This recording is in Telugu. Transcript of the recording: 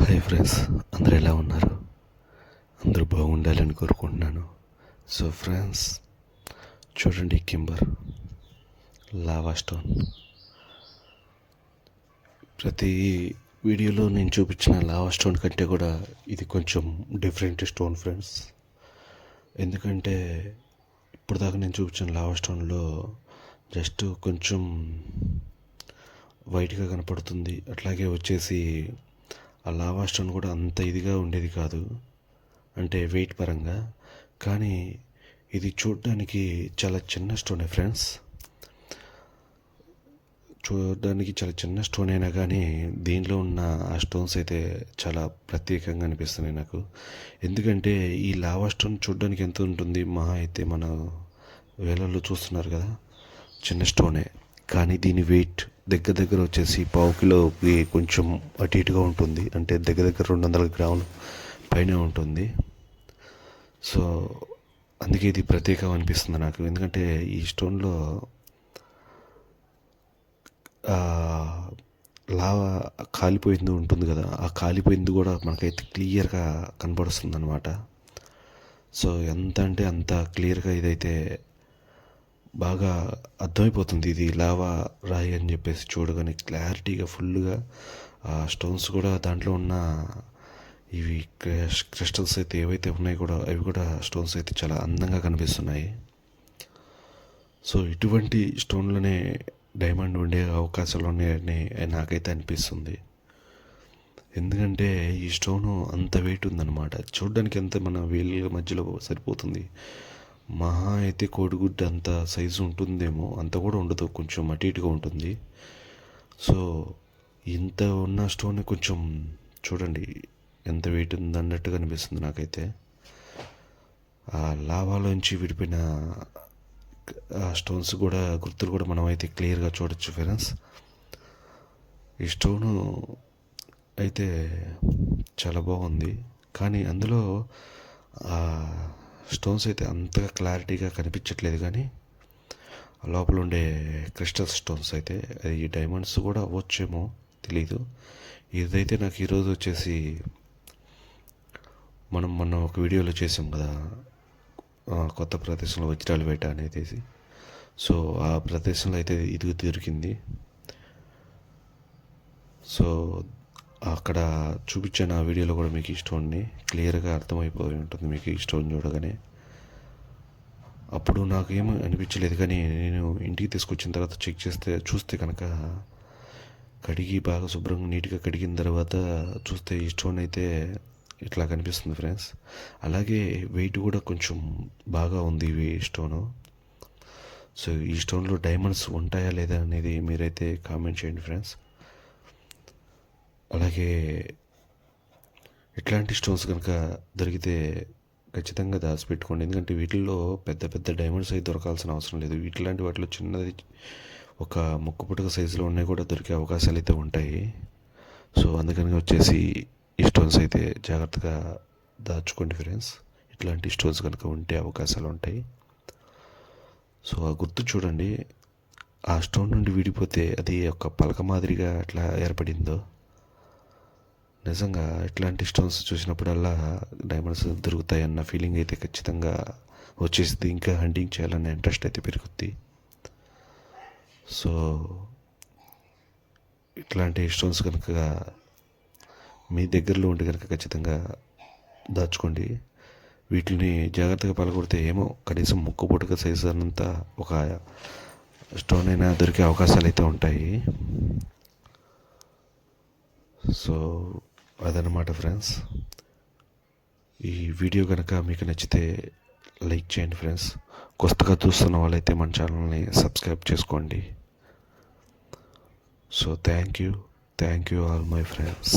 హాయ్ ఫ్రెండ్స్, అందరూ ఎలా ఉన్నారు? అందరూ బాగుండాలని కోరుకుంటున్నాను. సో ఫ్రెండ్స్, చూడండి కింబర్ లావా స్టోన్. ప్రతి వీడియోలో నేను చూపించిన లావా స్టోన్ కంటే కూడా ఇది కొంచెం డిఫరెంట్ స్టోన్ ఫ్రెండ్స్. ఎందుకంటే ఇప్పుడు దాకా నేను చూపించిన లావా స్టోన్లో జస్ట్ కొంచెం వైట్గా కనపడుతుంది. అట్లాగే వచ్చేసి ఆ లావా స్టోన్ కూడా అంత ఇదిగా ఉండేది కాదు, అంటే వెయిట్ పరంగా. కానీ ఇది చూడడానికి చాలా చిన్న స్టోనే ఫ్రెండ్స్. చూడడానికి చాలా చిన్న స్టోన్ అయినా కానీ దీనిలో ఉన్న ఆ స్టోన్స్ అయితే చాలా ప్రత్యేకంగా అనిపిస్తున్నాయి నాకు. ఎందుకంటే ఈ లావా స్టోన్ చూడడానికి ఎంత ఉంటుంది, మహా అయితే మన వేలల్లో చూస్తున్నారు కదా, చిన్న స్టోనే. కానీ దీని వెయిట్ దగ్గర వచ్చేసి పావు కిలోకి కొంచెం అటు ఇటుగా ఉంటుంది. అంటే దగ్గర 200 గ్రాములు పైన ఉంటుంది. సో అందుకే ఇది ప్రత్యేకం అనిపిస్తుంది నాకు. ఎందుకంటే ఈ స్టోన్లో లావా కాలిపోయింది ఉంటుంది కదా, ఆ కాలిపోయింది కూడా మనకైతే క్లియర్గా కనపడుస్తుంది అనమాట. సో ఎంత అంటే అంత క్లియర్గా ఇదైతే బాగా అర్థమైపోతుంది. ఇది లావా రాయి అని చెప్పేసి చూడగానే క్లారిటీగా ఫుల్గా ఆ స్టోన్స్ కూడా దాంట్లో ఉన్న ఇవి క్రిస్టల్స్ అయితే ఏవైతే ఉన్నాయో కూడా అవి కూడా స్టోన్స్ అయితే చాలా అందంగా కనిపిస్తున్నాయి. సో ఇటువంటి స్టోన్లోనే డైమండ్ ఉండే అవకాశాలు ఉన్నాయని నాకైతే అనిపిస్తుంది. ఎందుకంటే ఈ స్టోను అంత వెయిట్ ఉందన్నమాట. చూడడానికి ఎంత మన వేళ్ళ మధ్యలో సరిపోతుంది. మహా అయితే కోడిగుడ్డు అంత సైజు ఉంటుందేమో, అంత కూడా ఉండదు, కొంచెం అటు ఇటుగా ఉంటుంది. సో ఇంత ఉన్న స్టోన్ కొంచెం చూడండి ఎంత వెయిట్ ఉంది అన్నట్టుగా అనిపిస్తుంది నాకైతే. ఆ లావాలోంచి విడిపోయిన స్టోన్స్ కూడా గుర్తులు కూడా మనం అయితే క్లియర్గా చూడొచ్చు ఫ్రెండ్స్. ఈ స్టోను అయితే చాలా బాగుంది. కానీ అందులో స్టోన్స్ అయితే అంతగా క్లారిటీగా కనిపించట్లేదు. కానీ లోపల ఉండే క్రిస్టల్ స్టోన్స్ అయితే అది డైమండ్స్ కూడా అవ్వచ్చేమో తెలీదు. ఇదైతే నాకు ఈరోజు వచ్చేసి మనం మొన్న ఒక వీడియోలో చేసాం కదా, కొత్త ప్రదేశంలో వజ్రాలు వేట అనేది. సో ఆ ప్రదేశంలో అయితే ఇది దొరికింది. సో అక్కడ చూపించాను ఆ వీడియోలో కూడా మీకు ఈ స్టోన్ని క్లియర్గా అర్థమైపోయి ఉంటుంది మీకు ఈ స్టోన్ చూడగానే. అప్పుడు నాకు ఏమీ అనిపించలేదు, కానీ నేను ఇంటికి తీసుకొచ్చిన తర్వాత చెక్ చూస్తే కనుక కడిగి బాగా శుభ్రంగా నీట్గా కడిగిన తర్వాత చూస్తే ఈ స్టోన్ అయితే ఇట్లా కనిపిస్తుంది ఫ్రెండ్స్. అలాగే వెయిట్ కూడా కొంచెం బాగా ఉంది ఈ స్టోను. సో ఈ స్టోన్లో డైమండ్స్ ఉంటాయా లేదా అనేది మీరైతే కామెంట్ చేయండి ఫ్రెండ్స్. అలాగే ఇట్లాంటి స్టోన్స్ కనుక దొరికితే ఖచ్చితంగా దాచిపెట్టుకోండి. ఎందుకంటే వీటిల్లో పెద్ద పెద్ద డైమండ్స్ అయితే దొరకాల్సిన అవసరం లేదు. వీటిలాంటి వాటిలో చిన్నది ఒక ముక్కు పుటక సైజులో ఉన్నాయి కూడా దొరికే అవకాశాలు అయితే ఉంటాయి. సో అందుకని వచ్చేసి ఈ స్టోన్స్ అయితే జాగ్రత్తగా దాచుకోండి ఫ్రెండ్స్. ఇట్లాంటి స్టోన్స్ కనుక ఉంటే అవకాశాలు ఉంటాయి. సో ఆ గుర్తు చూడండి, ఆ స్టోన్ నుండి విడిపోతే అది ఒక పలక మాదిరిగా అట్లా ఏర్పడిందో. నిజంగా ఇట్లాంటి స్టోన్స్ చూసినప్పుడల్లా డైమండ్స్ దొరుకుతాయన్న ఫీలింగ్ అయితే ఖచ్చితంగా వచ్చేసింది. ఇంకా హంటింగ్ చేయాలన్న ఇంట్రెస్ట్ అయితే పెరుగుద్ది. సో ఇట్లాంటి స్టోన్స్ కనుక మీ దగ్గరలో ఉంటే కనుక ఖచ్చితంగా దాచుకోండి. వీటిని జాగ్రత్తగా పలకొడితే ఏమో కనీసం ముక్కు పుటక సైజు అన్నంత ఒక స్టోన్ అయినా దొరికే అవకాశాలు అయితే ఉంటాయి. సో అదనమాట ఫ్రెండ్స్. ఈ వీడియో కనుక మీకు నచ్చితే లైక్ చేయండి ఫ్రెండ్స్. కొత్తగా చూస్తున్న వాళ్ళైతే మన ఛానల్ని సబ్స్క్రైబ్ చేసుకోండి. So thank you all my friends.